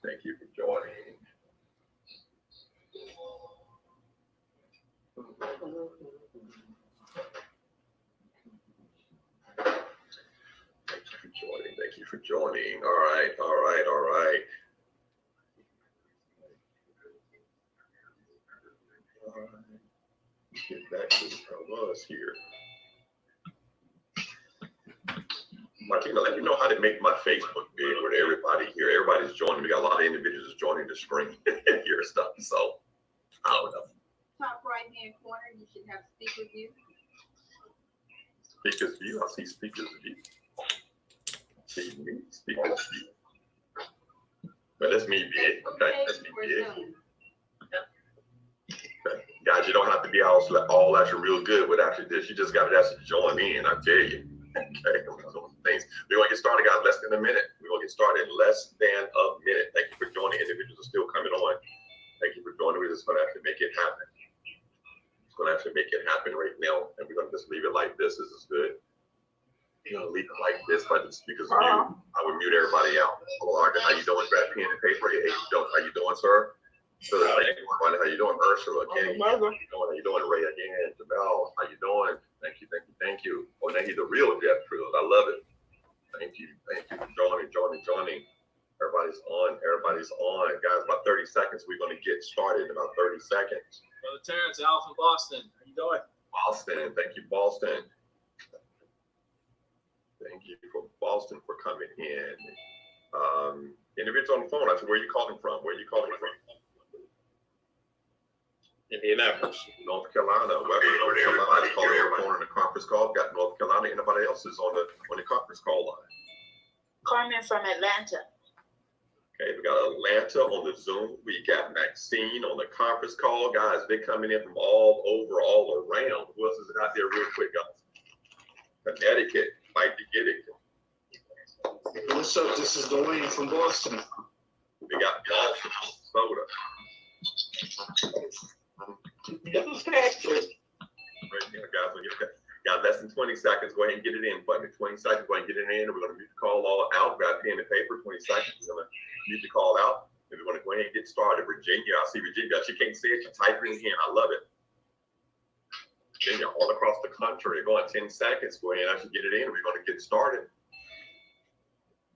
Thank you for joining. Thank you for joining. All right. Get back to where I was here. Martina, let me know how to make my Facebook big with everybody here. Everybody's joining. We got a lot of individuals joining the screen and hear stuff. So I don't know. Top right hand corner, you should have speaker view. Speakers view. I see speakers view. See me, speakers view. But that's me big. Okay, that's me big. Okay. Guys, you don't have to be all actually real good with actually this. You just got to actually join in. I tell you. Okay, things. We're going to get started, guys. Less than a minute. We're going to get started in less than a minute. Thank you for joining. Individuals are still coming on. Thank you for joining. We're just going to have to make it happen. It's going to have to make it happen right now. And we're going to just leave it like this. This is good. You know, leave it like this by the speakers view. I would mute everybody out. Hello, Audrey. How you doing? Grab pen and paper. Hey, how you doing, sir? So, how you doing, Ursula? Kenny, how you doing, Ray? Again, Jamel, how you doing? Thank you. Oh, now he's the real Jeff Trills. I love it. Thank you for joining. Everybody's on. Guys, about 30 seconds. We're going to get started in about 30 seconds. Brother Terrence, Al from Boston. How you doing? Boston. Thank you, Boston. Thank you for Boston for coming in. Individuals on the phone. I said, where are you calling from? Indianapolis. North Carolina. Welcome to North Carolina. Calling every phone on the conference call. Got North Carolina. Anybody else is on the conference call line? Carmen from Atlanta. Okay, we got Atlanta on the Zoom. We got Maxine on the conference call. Guys, they're coming in from all around. Who else is out there real quick, guys? Connecticut. Fight to get it. What's up? This is Dwayne from Boston. We got Boston soda. Right here, guys. Got less than 20 seconds. Go ahead and get it in for me. 20 seconds. Go ahead and get it in. We're going to mute the call all out. Grab pen and paper. 20 seconds. We're going to mute the call out. And we're going to go ahead and get started. Virginia. I see Virginia. She can't see it. She typing in. I love it. Virginia, all across the country. Go on 10 seconds. Go ahead and actually get it in. We're going to get started.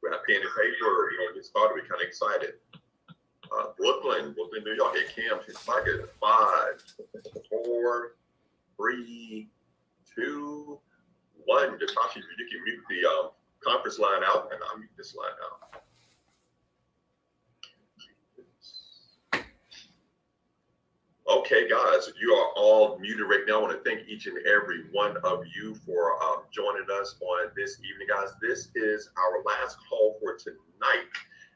Grab pen and paper. We're going to get started. We're kind of excited. Brooklyn, New York. Hey, Kim, she's like it. 5, 4, 3, 2, 1. Natasha, you can mute the conference line out, and I'll mute this line out. Okay, guys, you are all muted right now. I want to thank each and every one of you for joining us on this evening, guys. This is our last call for tonight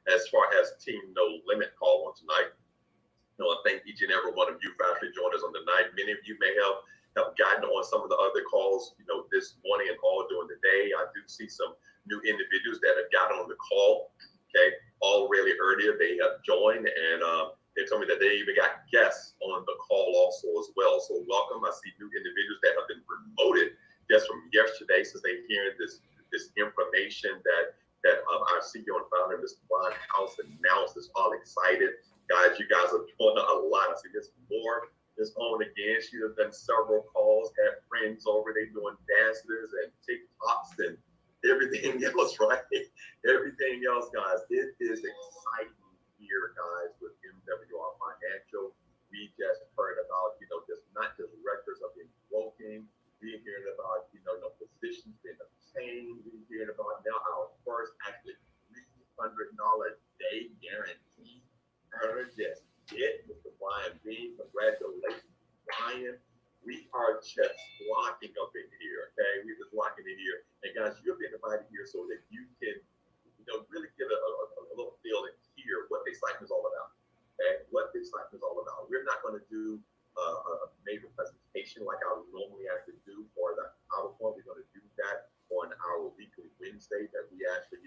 as far as Team No Limit call on tonight. I want to thank each and every one of you for actually joining us on the night. Many of you may have gotten on some of the other calls, this morning and all during the day. I do see some new individuals that have gotten on the call, okay, already earlier. They have joined, and they told me that they even got guests on the call also as well. So welcome. I see new individuals that have been promoted just from yesterday, since they're hearing this information that our CEO and founder, Mr. Ron House, announced. Is all excited. Guys, you guys are doing a lot. I see this more is on again. She has done several calls, had friends over there doing dances and TikToks and everything else, right? Everything else, guys. It is exciting here, guys, with MWR Financial. We just heard about, just not just records of being broken. We're hearing about, the positions being obtained. We're hearing about now our first actually $300 day guarantee. Heard this. Mr. Brian B. Congratulations, Brian. We are just locking up in here, okay? We're just locking in here. And guys, you've been invited here so that you can, really get a little feel and hear what the excitement is all about, okay? What the excitement is all about. We're not going to do a major presentation like I would normally actually do for the PowerPoint. We're going to do that on our weekly Wednesday that we actually,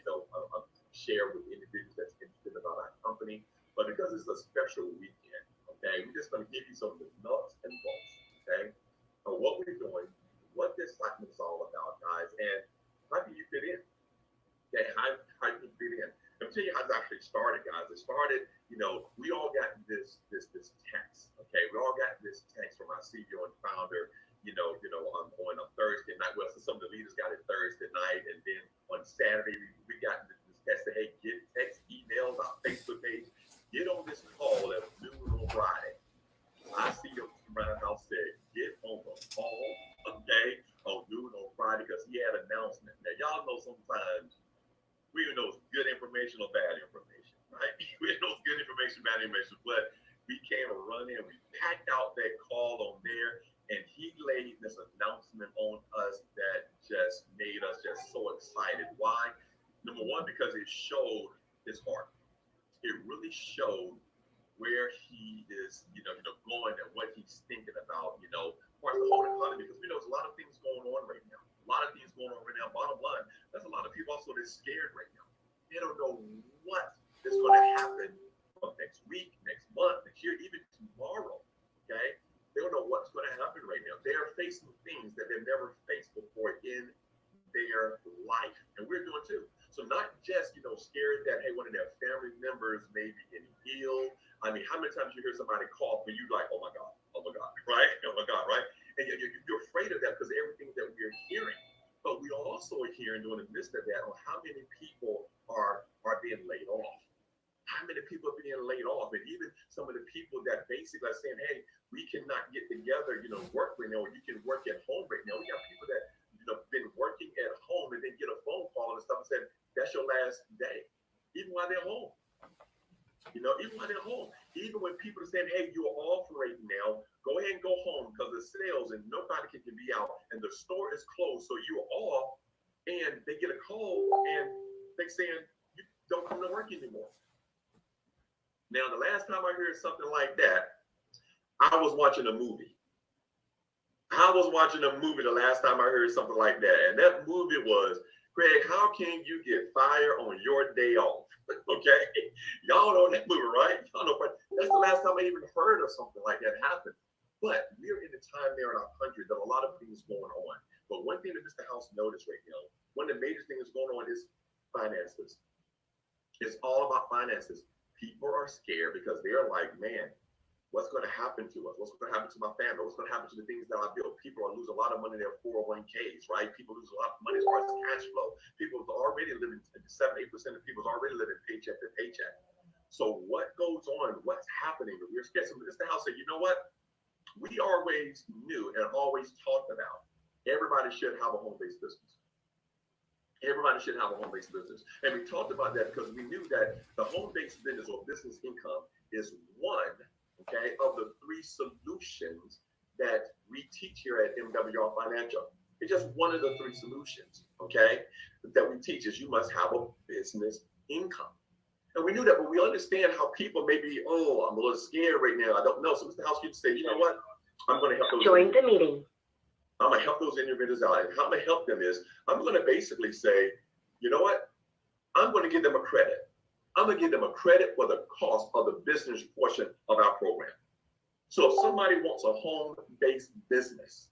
share with individuals that's interested about our company. But because it's a special weekend, okay, we're just going to give you some of the nuts and bolts, okay, of what we're doing, what this segment is all about, guys, and how do you fit in? Okay, how do you fit in? Let me tell you how this actually started, guys. guys. It started, we all got this text. Okay, we all got this text from our CEO and founder. On a Thursday night. Well, so some of the leaders got it Thursday night, and then on Saturday we got this text that, hey, get text, emails, our Facebook page, get on this call at noon on Friday. Our CEO around the house said, get on the call, okay, on noon on Friday, because he had an announcement. Now, y'all know sometimes we don't know good information or bad information, right? We don't know good information, bad information, but we came running, we packed out that call on there, and he laid this announcement on us that just made us just so excited. Why? Number one, because it showed his heart. It really showed where he is, going and what he's thinking about, part of the whole economy, because we know there's a lot of things going on right now. A lot of things going on right now. Bottom line, there's a lot of people also that's scared right now. They don't know what is going to happen next week, next month, next year, even tomorrow. Okay? They don't know what's going to happen right now. They are facing things that they've never faced before in their life. And we're doing too. So not just, scared that, hey, one of their family members may be getting ill. I mean, how many times you hear somebody cough and you're like, oh my God, right? Oh my God, right? And you're afraid of that because of everything that we're hearing. But we also are hearing during the midst of that on how many people are being laid off. How many people are being laid off? And even some of the people that basically are saying, hey, we cannot get together, work right now, or you can work at home right now. We got people that, been working at home and then get a phone call and stuff and said, that's your last day, even while they're home. Even while they're home. Even when people are saying, hey, you're off right now, go ahead and go home because the sales and nobody can be out and the store is closed, so you're off, and they get a call and they're saying, you don't come to work anymore. Now, the last time I heard something like that, I was watching a movie. The last time I heard something like that. And that movie was, Greg, how can you get fired on your day off? Okay? Y'all know that movie, right? Y'all know, that's the last time I even heard of something like that happen. But we're in the time there in our country that a lot of things going on. But one thing that Mr. House noticed right now, one of the major things going on is finances. It's all about finances. People are scared because they're like, man, what's going to happen to us? What's going to happen to my family? What's going to happen to the things that I built? People are losing a lot of money in their 401ks, right? People lose a lot of money as far as cash flow. People are already living, 7-8% of people are already living paycheck to paycheck. So what goes on? What's happening? We're scared. So Mr. House said, you know what? We always knew and always talked about everybody should have a home-based business. Everybody should have a home-based business. And we talked about that because we knew that the home-based business or business income is one, okay, of the 3 solutions that we teach here at MWR Financial. It's just one of the 3 solutions, okay, that we teach is you must have a business income. And we knew that, but we understand how people may be, oh, I'm a little scared right now. I don't know. So Mr. House, you say, you know what? I'm going to help those. Join the meeting. I'm going to help those individuals out. And how I'm going to help them is I'm going to basically say, you know what? I'm going to give them a credit. I'm going to give them a credit for the cost of the business portion of our program. So if somebody wants a home-based business,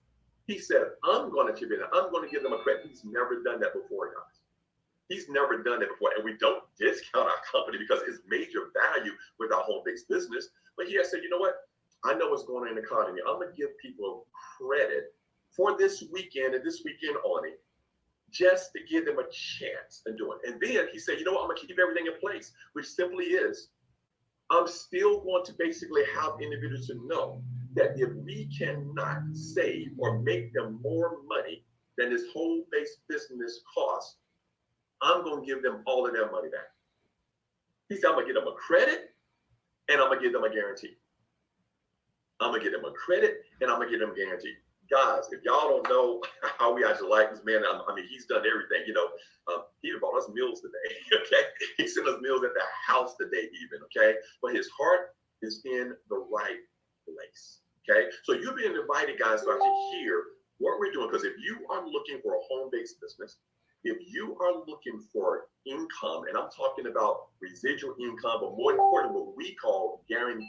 he said, I'm going to give them a credit. He's never done that before, guys. He's never done that before. And we don't discount our company because it's major value with our home-based business. But he has said, you know what? I know what's going on in the economy. I'm going to give people credit for this weekend and this weekend only, just to give them a chance to do it. And then he said, you know what? I'm going to keep everything in place, which simply is, I'm still going to basically have individuals to know that if we cannot save or make them more money than this home-based business costs, I'm going to give them all of their money back. He said, I'm going to give them a credit and I'm going to give them a guarantee. I'm going to give them a credit and I'm going to give them a guarantee. Guys, if y'all don't know how we actually like this man, I mean, he's done everything, he bought us meals today, okay? He sent us meals at the house today even, okay? But his heart is in the right place, okay? So you're being invited, guys, to actually hear what we're doing, because if you are looking for a home-based business, if you are looking for income, and I'm talking about residual income, but more important, what we call guaranteed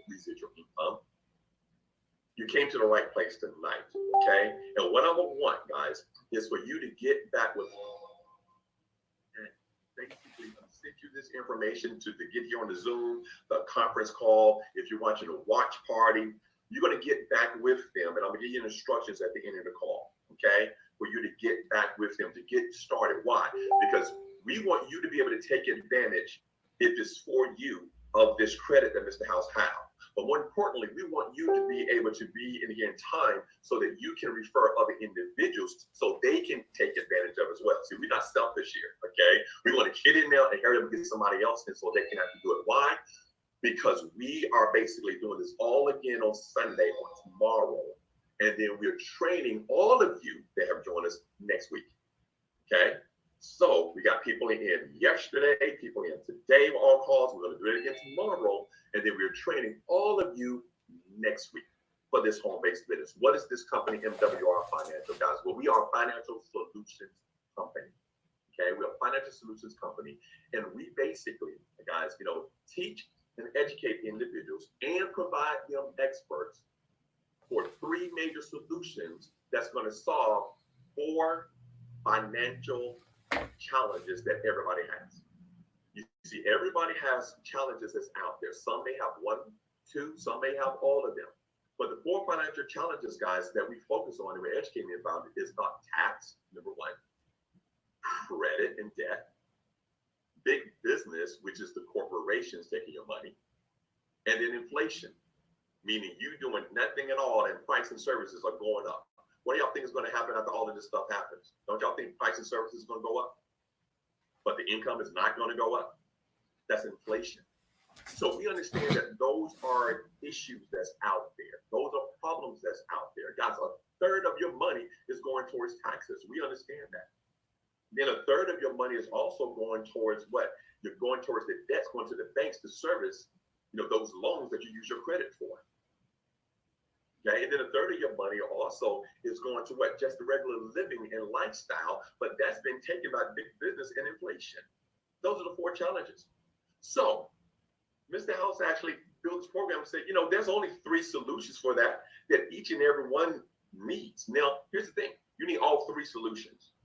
residual income, you came to the right place tonight, okay? And what I would want, guys, is for you to get back with me and basically send you this information to get here on the Zoom, the conference call, if you're watching a watch party, you're going to get back with them. And I'm going to give you instructions at the end of the call, okay, for you to get back with them, to get started. Why? Because we want you to be able to take advantage, if it's for you, of this credit that Mr. House has. But more importantly, we want you to be able to be in time so that you can refer other individuals so they can take advantage of as well. See, we're not selfish here, okay? We want to get in there and hurry up and get somebody else in so they can have to do it. Why? Because we are basically doing this all again on Sunday, on tomorrow. And then we're training all of you that have joined us next week, okay? So we got people in yesterday, people in today, all calls. We're going to do it again tomorrow. And then we're training all of you next week for this home-based business. What is this company, MWR Financial, guys? Well, we are a financial solutions company. Okay, we're a financial solutions company. And we basically, guys, teach and educate individuals and provide them experts for 3 major solutions that's going to solve 4 financial challenges that everybody has. You see, everybody has challenges that's out there. Some may have 1, 2, some may have all of them. But the 4 financial challenges, guys, that we focus on and we're educating about is about tax, number 1, credit and debt, big business, which is the corporations taking your money, and then inflation, meaning you doing nothing at all and price and services are going up. What do y'all think is going to happen after all of this stuff happens? Don't y'all think price and services is going to go up? But the income is not going to go up? That's inflation. So we understand that those are issues that's out there. Those are problems that's out there. Guys, a third of your money is going towards taxes. We understand that. Then a third of your money is also going towards what? You're going towards the debts, going to the banks to service, those loans that you use your credit for. Okay, and then a third of your money also is going to what? Just the regular living and lifestyle, but that's been taken by big business and inflation. Those are the 4 challenges. So Mr. House actually built this program and said, there's only 3 solutions for that each and every one needs. Now, here's the thing. You need all 3 solutions.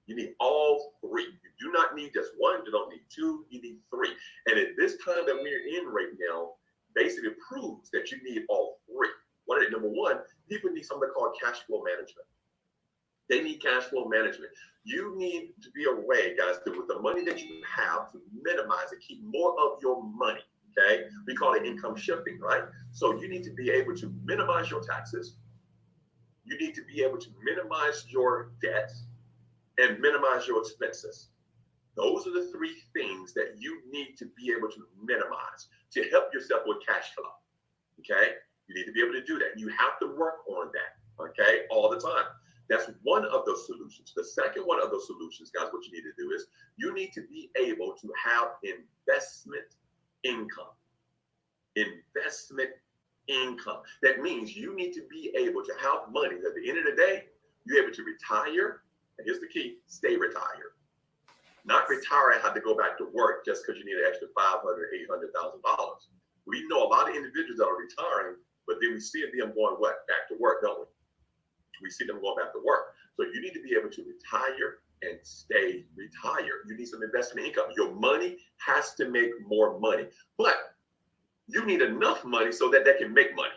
You need all 3. You do not need just 1. You don't need 2. You need 3. And at this time that we're in right now, basically proves that you need all 3. Number 1, people need something called cash flow management. They need cash flow management. You need to be a way, guys, that with the money that you have, to minimize it, keep more of your money, okay? We call it income shifting, right? So you need to be able to minimize your taxes. You need to be able to minimize your debts and minimize your expenses. Those are the 3 things that you need to be able to minimize to help yourself with cash flow, okay? You need to be able to do that. You have to work on that, okay, all the time. That's one of those solutions. The second one of those solutions, guys, what you need to do is you need to be able to have investment income. Investment income. That means you need to be able to have money. At the end of the day, you're able to retire. And here's the key, stay retired. Not retire and have to go back to work just because you need an extra $500,000, $800,000. We know a lot of individuals that are retiring, but then we see them going what? Back to work, don't we? We see them going back to work. So you need to be able to retire and stay retired. You need some investment income. Your money has to make more money, but you need enough money so that they can make money,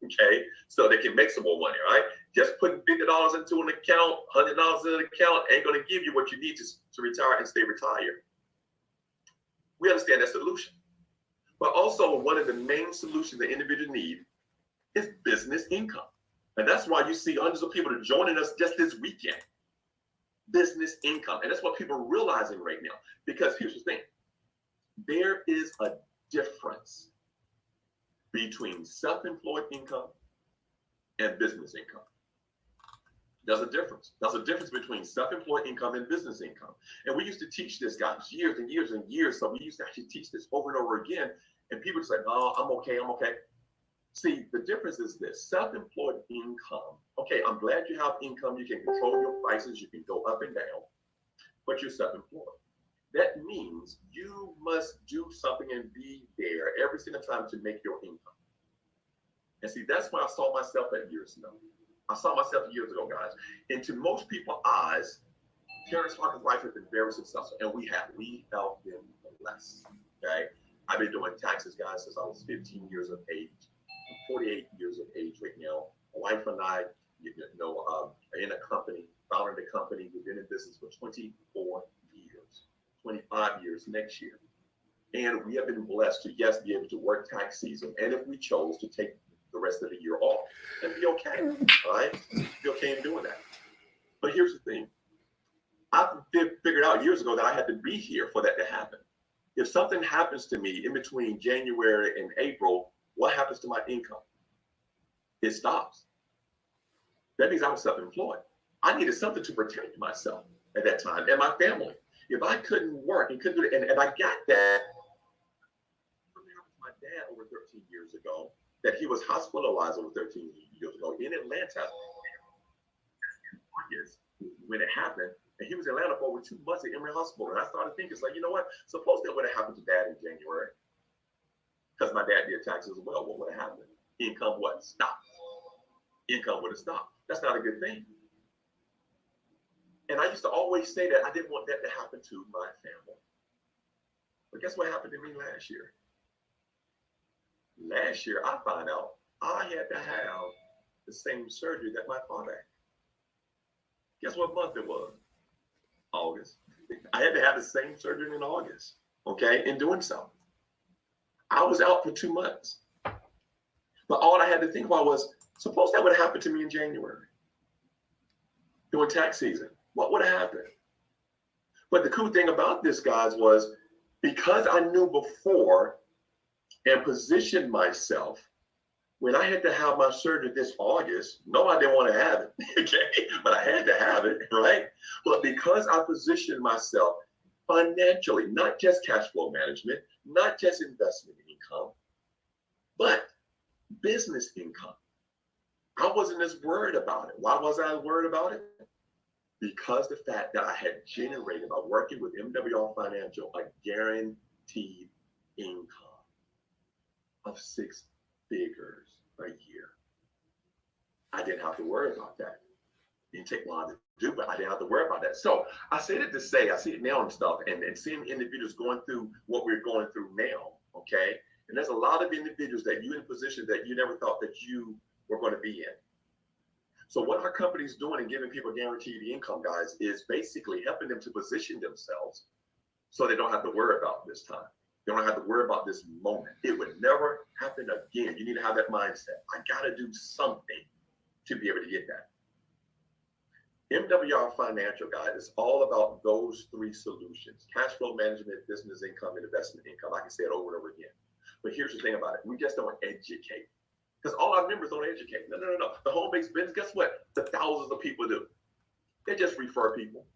okay? So they can make some more money, right? Just putting $50 into an account, $100 in an account ain't gonna give you what you need to retire and stay retired. We understand that solution. But also one of the main solutions that individuals need is business income. And that's why you see hundreds of people joining us just this weekend. Business income. And that's what people are realizing right now. Because here's the thing. There is a difference between self-employed income and business income. There's a difference. There's a difference between self-employed income and business income. And we used to teach this, guys, years and years and years. So we used to actually teach this over and over again. And people say, oh, I'm okay. See, the difference is this, self-employed income. Okay, I'm glad you have income. You can control your prices. You can go up and down, but you're self-employed. That means you must do something and be there every single time to make your income. And see, that's why I saw myself at years ago. I saw myself years ago, guys. And to most people's eyes, Terrence Hawkins' wife has been very successful, and we helped them a blessed. Okay. I've been doing taxes, guys, since I was 15 years of age. I'm 48 years of age right now. My wife and I, are in a company, founded a company. We've been in business for 24 years, 25 years next year. And we have been blessed to, yes, be able to work tax season. And if we chose to take the rest of the year off, and be okay, all right? Be okay in doing that. But here's the thing. I figured out years ago that I had to be here for that to happen. If something happens to me in between January and April, what happens to my income? It stops. That means I was self-employed. I needed something to protect myself at that time and my family. If I couldn't work and couldn't do it, and I got that. Something happened to my dad over 13 years ago, that he was hospitalized over 13 years ago in Atlanta. When it happened, and he was in Atlanta for over 2 months at Emory Hospital. And I started thinking, it's like, you know what? Suppose that would have happened to Dad in January. Because my dad did taxes as well. What would have happened? Income what? Stopped. Income would have stopped. That's not a good thing. And I used to always say that I didn't want that to happen to my family. But guess what happened to me last year? Last year, I found out I had to have the same surgery that my father had. Guess what month it was? August. I had to have the same surgery in August, okay, in doing so. I was out for 2 months. But all I had to think about was, suppose that would have happened to me in January, during tax season. What would have happened? But the cool thing about this, guys, was because I knew before and positioned myself, when I had to have my surgery this August, no, I didn't want to have it, okay? But I had to have it, right? But because I positioned myself financially, not just cash flow management, not just investment income, but business income, I wasn't as worried about it. Why was I worried about it? Because the fact that I had generated by working with MWR Financial a guaranteed income of 6 figures a year. I didn't have to worry about that. It didn't take long to do, but I didn't have to worry about that. So I said it to say, I see it now and stuff, and seeing individuals going through what we're going through now, okay? And there's a lot of individuals that you're in positions that you never thought that you were going to be in. So what our company's doing and giving people guaranteed income, guys, is basically helping them to position themselves so they don't have to worry about this time. They don't have to worry about this moment. It would never happen again. You need to have that mindset. I got to do something to be able to get that. MWR Financial, guys, is all about those 3 solutions: cash flow management, business income, and investment income. I can say it over and over again. But here's the thing about it. We just don't educate. Because all our members don't educate. No. The home-based business, guess what? The thousands of people do. They just refer people.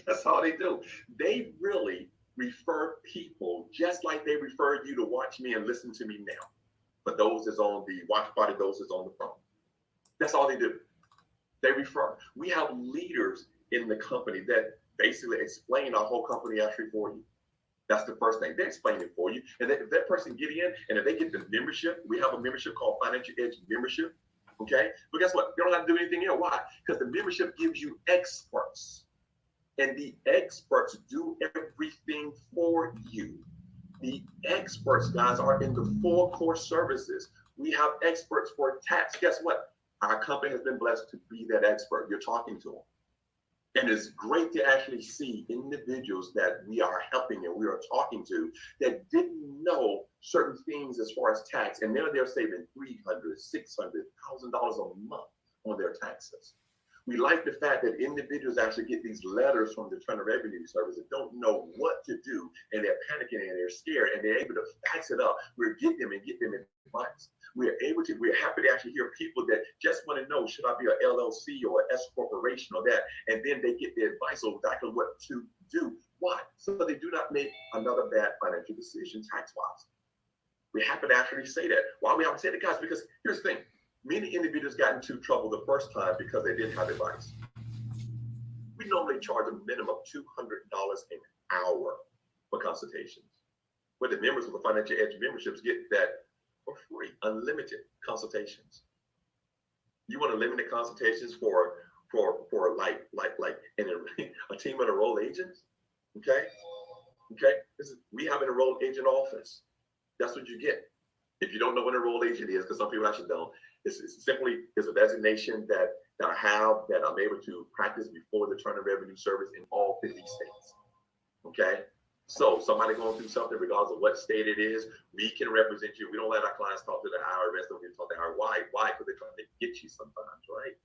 That's all they do. They really refer people just like they referred you to watch me and listen to me now. For those that's on the watch party, those that's on the phone. That's all they do. They refer. We have leaders in the company that basically explain our whole company actually for you. That's the first thing. They explain it for you. And if that person get in, and if they get the membership, we have a membership called Financial Edge Membership. Okay? But guess what? They don't have to do anything else. Why? Because the membership gives you experts. And the experts do everything for you. The experts, guys, are in the 4 core services. We have experts for tax. Guess what? Our company has been blessed to be that expert. You're talking to them. And it's great to actually see individuals that we are helping and we are talking to that didn't know certain things as far as tax. And now they're saving $300,000, $600,000, $1,000 a month on their taxes. We like the fact that individuals actually get these letters from the Internal Revenue Service and don't know what to do, and they're panicking and they're scared, and they're able to fax it up. We're getting them and get them advice. We're happy to actually hear people that just want to know, should I be an LLC or an S corporation or that, and then they get the advice on exactly what to do. Why? So they do not make another bad financial decision tax-wise. We're happy to actually say that. Why we have to say that, guys? Because here's the thing. Many individuals got into trouble the first time because they didn't have advice. We normally charge a minimum of $200 an hour for consultations. But the members of the Financial Edge memberships get that for free, unlimited consultations. You want unlimited consultations for like a team of enrolled agents, okay? Okay, we have an enrolled agent office. That's what you get. If you don't know what an enrolled agent is, because some people actually don't, it's simply a designation that I have that I'm able to practice before the Internal Revenue Service in all 50 states. Okay, so somebody going through something, regardless of what state it is, we can represent you. We don't let our clients talk to the IRS, don't get to talk to the IRS. Why? Because they're trying to get you sometimes, right?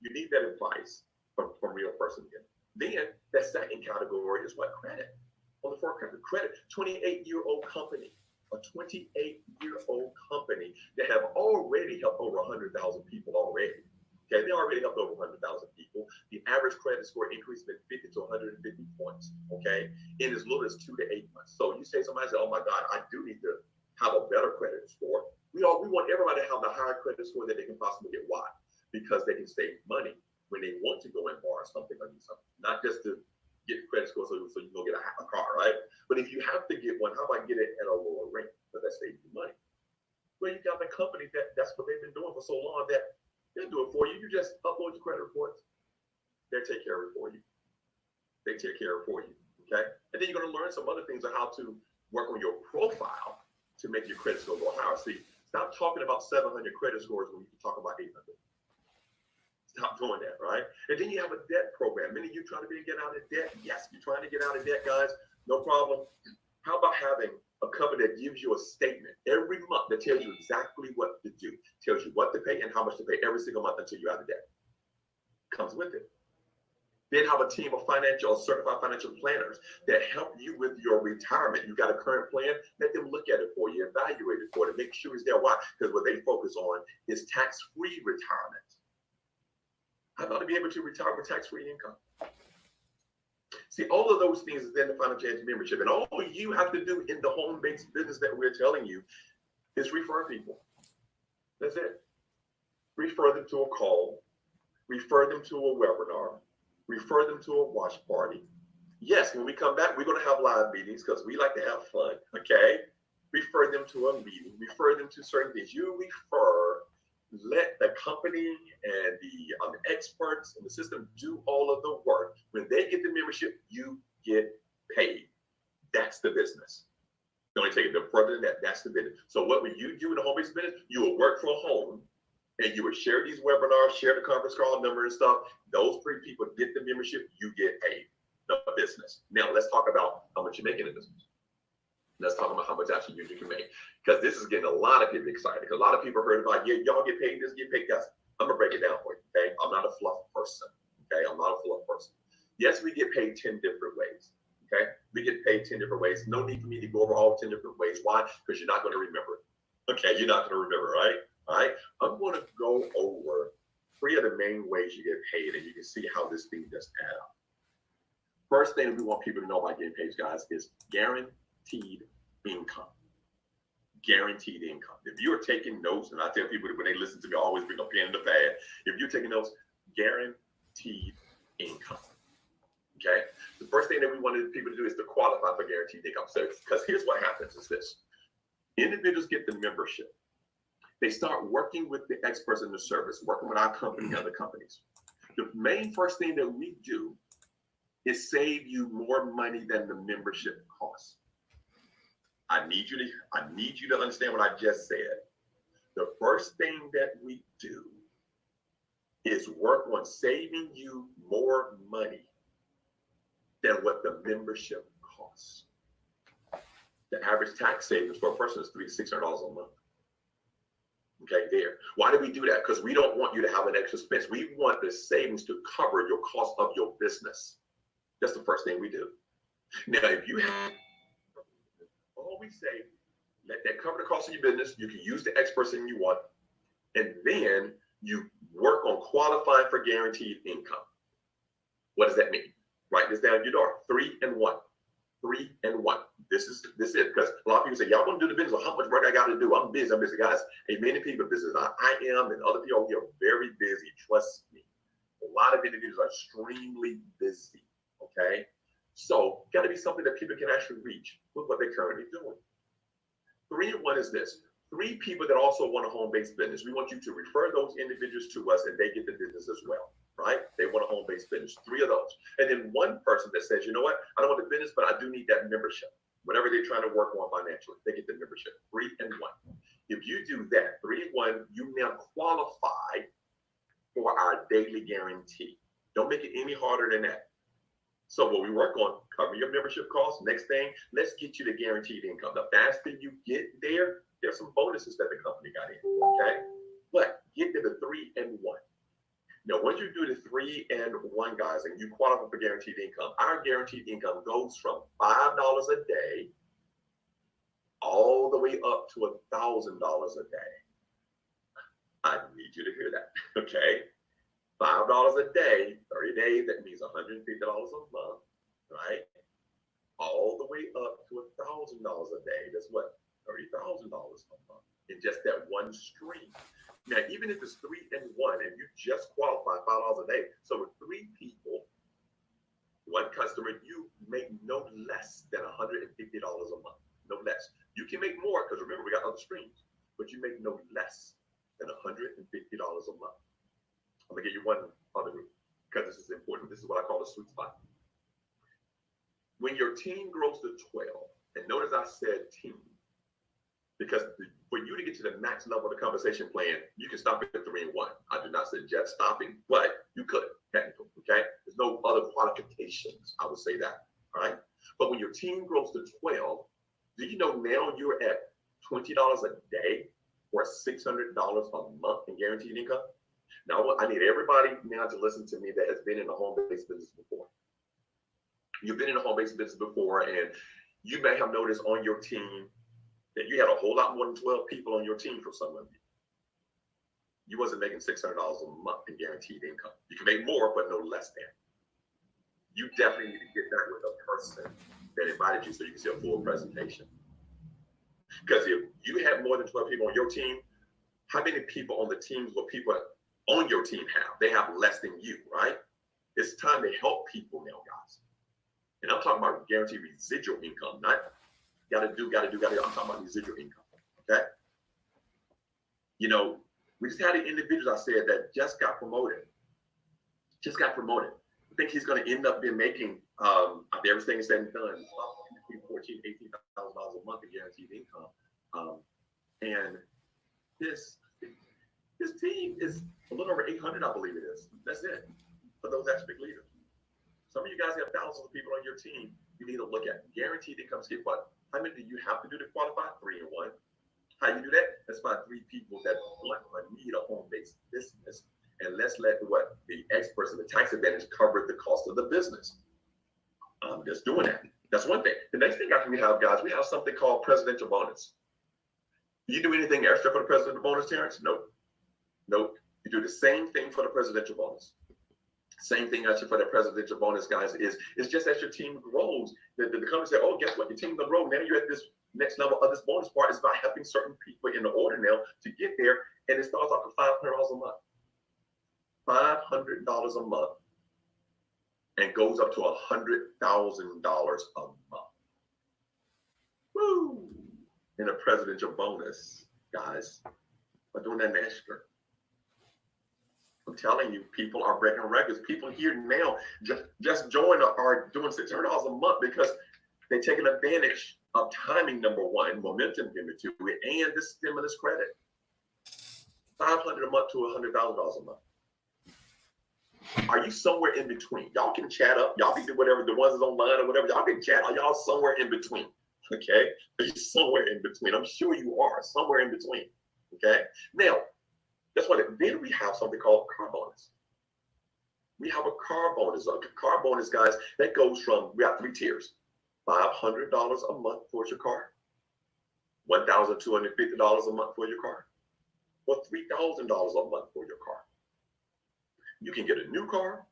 You need that advice from a real person again. Then the second category is what? Credit. On the forecast, credit, 28-year-old company, a 28-year-old company that have already helped over 100,000 people already. Okay, they already helped over 100,000 people. The average credit score increase has been 50 to 150 points, okay, in as little as 2 to 8 months. So you say, somebody said, oh my God, I do need to have a better credit score. We want everybody to have the higher credit score that they can possibly get. Why? Because they can save money when they want to go and borrow something or do something, not just to get credit score so you can go get a car, right? But if you have to get one, how about get it at a lower rate? Because that saves you money. Well, you got a company that's what they've been doing for so long that they'll do it for you. You just upload your credit reports. They'll take care of it for you. They take care of it for you, okay? And then you're going to learn some other things on how to work on your profile to make your credit score go higher. See, stop talking about 700 credit scores when you can talk about 800. Stop doing that, right? And then you have a debt program. Many of you trying to get out of debt. Yes, you're trying to get out of debt, guys. No problem. How about having a company that gives you a statement every month that tells you exactly what to do, tells you what to pay and how much to pay every single month until you're out of debt? Comes with it. Then have a team of certified financial planners that help you with your retirement. You got a current plan, let them look at it for you, evaluate it for you, make sure it's there. Why? Because what they focus on is tax-free retirement. How about to be able to retire with tax-free income? See, all of those things is in the Financial Edge membership. And all you have to do in the home-based business that we're telling you is refer people. That's it. Refer them to a call. Refer them to a webinar. Refer them to a watch party. Yes, when we come back, we're going to have live meetings because we like to have fun, okay? Refer them to a meeting. Refer them to certain things. You refer. Let the company and the experts in the system do all of the work. When they get the membership, you get paid. That's the business. Don't take it no further than that. That's the business. So what would you do in the home-based business? You will work from home, and you would share these webinars, share the conference call number and stuff. Those 3 people get the membership, you get paid. The business. Now let's talk about how much you're making in business. Let's talk about how much actually you can make, because this is getting a lot of people excited. Because a lot of people heard about, yeah, y'all get paid this, get paid. Guys, I'm gonna break it down for you. Okay, I'm not a fluff person. Okay, I'm not a fluff person. Yes, we get paid 10 different ways. Okay, we get paid 10 different ways. No need for me to go over all 10 different ways. Why? Because you're not going to remember it. Okay, you're not going to remember, right? All right. I'm going to go over 3 of the main ways you get paid, and you can see how this thing just adds up. First thing we want people to know about getting paid, guys, is guaranteed income. Guaranteed income. If you're taking notes, and I tell people when they listen to me, I always bring a pen and a pad. If you're taking notes, guaranteed income. Okay. The first thing that we wanted people to do is to qualify for guaranteed income. So, because here's what happens is this: individuals get the membership. They start working with the experts in the service, working with our company and other companies. The main first thing that we do is save you more money than the membership costs. I need you to understand what I just said. The first thing that we do is work on saving you more money than what the membership costs. The average tax savings for a person is $300 to $600 a month. Okay, there. Why do we do that? Because we don't want you to have an extra expense. We want the savings to cover your cost of your business. That's the first thing we do. Now, if you have, all we say, let that cover the cost of your business. You can use the experts that you want, and then you work on qualifying for guaranteed income. What does that mean? Write this down in your door. 3 and 1. 3 and 1. This is it. Because a lot of people say, y'all want to do the business. Well, how much work I got to do? I'm busy. Guys, hey, many people business. I am, and other people here are very busy. Trust me. A lot of individuals are extremely busy. Okay? So, got to be something that people can actually reach with what they're currently doing. 3 and 1 is this. 3 people that also want a home-based business. We want you to refer those individuals to us, and they get the business as well. right? They want a home-based business, 3 of those. And then one person that says, you know what, I don't want the business, but I do need that membership. Whatever they're trying to work on financially, they get the membership, 3 and 1. If you do that, 3 and 1, you now qualify for our daily guarantee. Don't make it any harder than that. So what we work on, cover your membership costs. Next thing, let's get you the guaranteed income. The faster you get there, there's some bonuses that the company got in, okay? But get to the 3 and 1. Now, once you do the 3 and 1, guys, and you qualify for guaranteed income, our guaranteed income goes from $5 a day all the way up to $1,000 a day. I need you to hear that, okay? $5 a day, 30 days, that means $150 a month, right? All the way up to $1,000 a day. That's what? $30,000 a month in just that one stream. Now, even if it's 3 and 1 and you just qualify $5 a day, so with 3 people, 1 customer, you make no less than $150 a month, no less. You can make more because remember, we got other streams, but you make no less than $150 a month. I'm gonna give you one other group because this is important. This is what I call the sweet spot. When your team grows to 12, and notice I said team, because for you to get to the max level of the compensation plan, you can stop at 3 and 1. I do not suggest stopping, but you could, technically, okay? There's no other qualifications, I would say that, all right? But when your team grows to 12, do you know now you're at $20 a day or $600 a month in guaranteed income? Now, I need everybody now to listen to me that has been in a home-based business before. You've been in a home-based business before, and you may have noticed on your team that you had a whole lot more than 12 people on your team for some of you. You wasn't making $600 a month in guaranteed income. You can make more, but no less than. You definitely need to get that with a person that invited you so you can see a full presentation. Because if you have more than 12 people on your team, how many people on the teams will people on your team have? They have less than you, right? It's time to help people now, guys. And I'm talking about guaranteed residual income, not gotta do. I'm talking about residual income, okay? You know, we just had an individual I said that just got promoted. I think he's gonna end up being making, after everything is said and done, between $14,000 and $18,000 a month in guaranteed income. And his team is a little over 800, I believe it is. That's it, for those aspect leaders. Some of you guys have thousands of people on your team you need to look at. Guaranteed income scheme, but how many do you have to do to qualify? 3 and 1. How you do that? Let's find 3 people that want or need a home-based business, and let's let what the experts in the tax advantage cover the cost of the business. Just doing that. That's one thing. The next thing we have, guys, we have something called presidential bonus. Do you do anything extra for the presidential bonus, Terrence? Nope. You do the same thing for the presidential bonus. Same thing actually for the presidential bonus, guys, is just as your team grows, the company say, oh, guess what? Your team will grow. Now you're at this next level of this bonus part is by helping certain people in the order now to get there. And it starts off at $500 a month. $500 a month and goes up to $100,000 a month. Woo! In a presidential bonus, guys, by doing that extra. I'm telling you, people are breaking records. People here now just joined are doing $600 a month because they're taking advantage of timing, number 1, momentum, number 2, and the stimulus credit. $500 a month to $100,000 a month. Are you somewhere in between? Y'all can chat up. Y'all can do whatever, the ones that's online or whatever. Y'all can chat. Are y'all somewhere in between? Okay? Are you somewhere in between? I'm sure you are somewhere in between. Okay? Now, that's what then we have something called car bonus. We have a car bonus. A car bonus, guys, that goes from, we have 3 tiers. $500 a month for your car, $1,250 a month for your car, or $3,000 a month for your car. You can get a new car.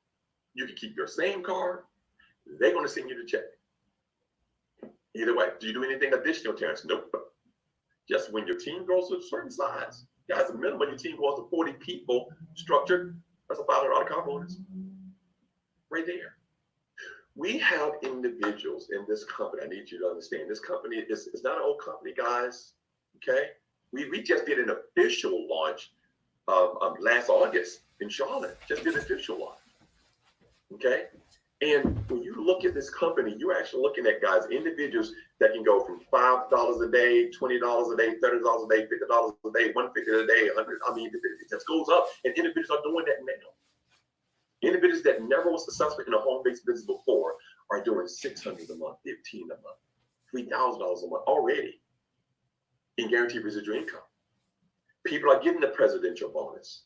You can keep your same car. They're going to send you the check. Either way, do you do anything additional, Terrence? Nope. Just when your team grows to a certain size, guys, the minimum your team goes to 40 people structured, that's a $500 car bonus. Right there. We have individuals in this company. I need you to understand. This company is not an old company, guys. Okay? We just did an official launch last August in Charlotte, just did a official one. Okay. And when you look at this company, you're actually looking at guys, individuals that can go from $5 a day, $20 a day, $30 a day, $50 a day, $150 a day, $100. I mean, it just goes up. And individuals are doing that now. Individuals that never were successful in a home-based business before are doing $600 a month, $1,500 a month, $3,000 a month already in guaranteed residual income. People are getting the presidential bonus.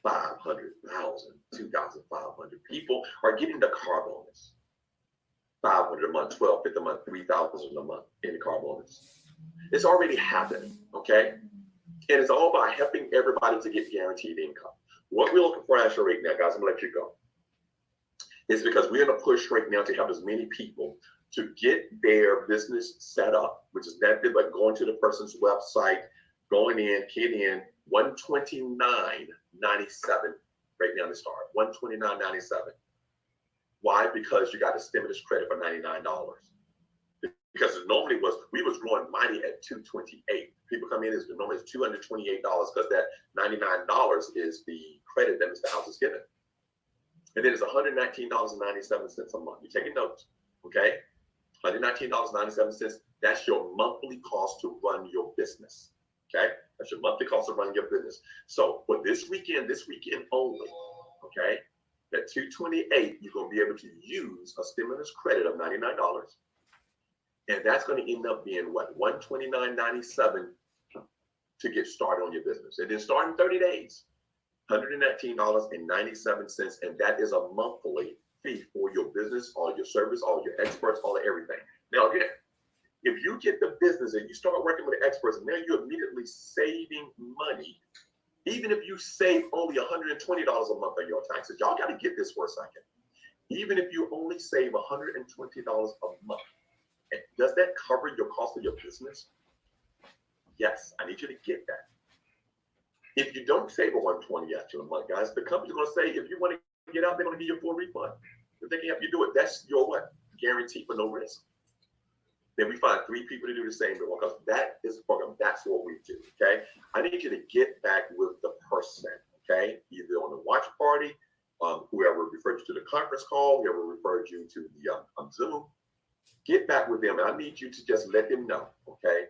500,000, 2,500 people are getting the car bonus. 500 a month, 1,250 a month, 3,000 a month in the car bonus. It's already happening, okay? And it's all about helping everybody to get guaranteed income. What we're looking for actually right now, guys, I'm gonna let you go, is because we're in a push right now to help as many people to get their business set up, which is nothing but going to the person's website, going in, kid in, $129.97 right now to start, $129.97. Why? Because you got a stimulus credit for $99. Because it normally we was growing mighty at $228. People come in as normally it's $228 because that $99 is the credit that Mr. House is given. And then it's $119.97 a month. You're taking notes, okay? $119.97, that's your monthly cost to run your business, okay? That's your monthly cost to run your business. So for this weekend only, okay, that $228, you're gonna be able to use a stimulus credit of $99. And that's going to end up being what? $129.97 to get started on your business. And then start in 30 days, $119.97. And that is a monthly fee for your business, all your service, all your experts, all of everything. Now, again, if you get the business and you start working with the experts, now you're immediately saving money. Even if you save only $120 a month on your taxes, y'all got to get this for a second. Even if you only save $120 a month, and does that cover your cost of your business? Yes, I need you to get that. If you don't save a $120 extra a month, guys, the company's going to say, if you want to get out, they're going to give you a full refund. If they can help you do it, that's your what? Guarantee for no risk. Then we find 3 people to do the same thing because that is the program. That's what we do, okay? I need you to get back with the person, okay? Either on the watch party, whoever referred you to the conference call, whoever referred you to the Zoom, get back with them. And I need you to just let them know, okay,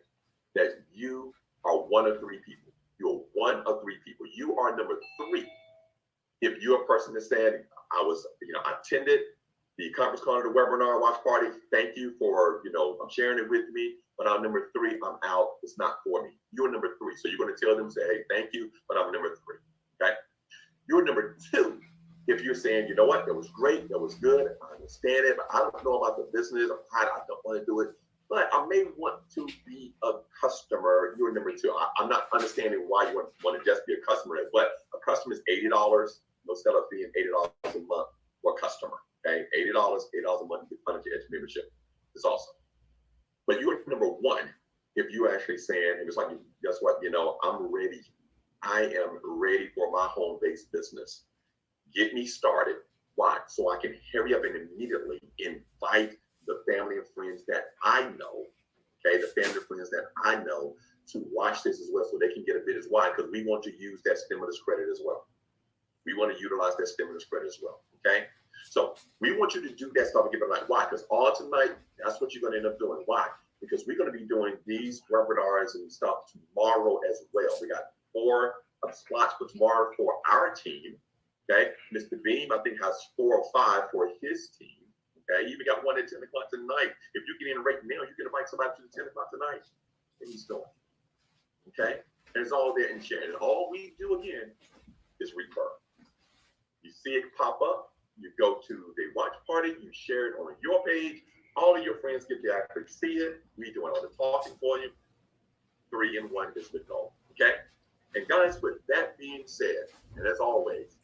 that you are one of 3 people. You're one of 3 people. You are number 3. If you're a person that said, I attended the conference call, the webinar, watch party, thank you for, sharing it with me, but I'm number 3, I'm out, it's not for me. You're number 3. So you're going to tell them, say, hey, thank you, but I'm number 3, okay? You're number 2. If you're saying, you know what, that was great, that was good, I understand it, but I don't know about the business, or I don't want to do it, but I may want to be a customer. You're number 2. I'm not understanding why you want to just be a customer, but a customer is $80, no setup fee, and $80 a month for a customer, okay? $80 a month to fund your edge membership. It's awesome. But you're number 1 if you're actually saying, and it's like, guess what, I'm ready. I am ready for my home-based business. Get me started. Why? So I can hurry up and immediately invite the family and friends that I know, okay, the family and friends that I know to watch this as well so they can get a bit as why, because we want to use that stimulus credit as well. We want to utilize that stimulus credit as well, okay? So we want you to do that stuff and give it like, why? Because all tonight, that's what you're going to end up doing. Why? Because we're going to be doing these webinars and stuff tomorrow as well. We got 4 slots for tomorrow for our team. Okay, Mr. Beam, I think, has 4 or 5 for his team. Okay, you even got one at 10 o'clock tonight. If you get in right now, you can invite somebody to the 10 o'clock tonight. And he's doing. Okay, and it's all there and shared. And all we do again is refer. You see it pop up, you go to the watch party, you share it on your page. All of your friends get to actually see it. We doing all the talking for you. 3 in 1 is the goal. Okay, and guys, with that being said, and as always,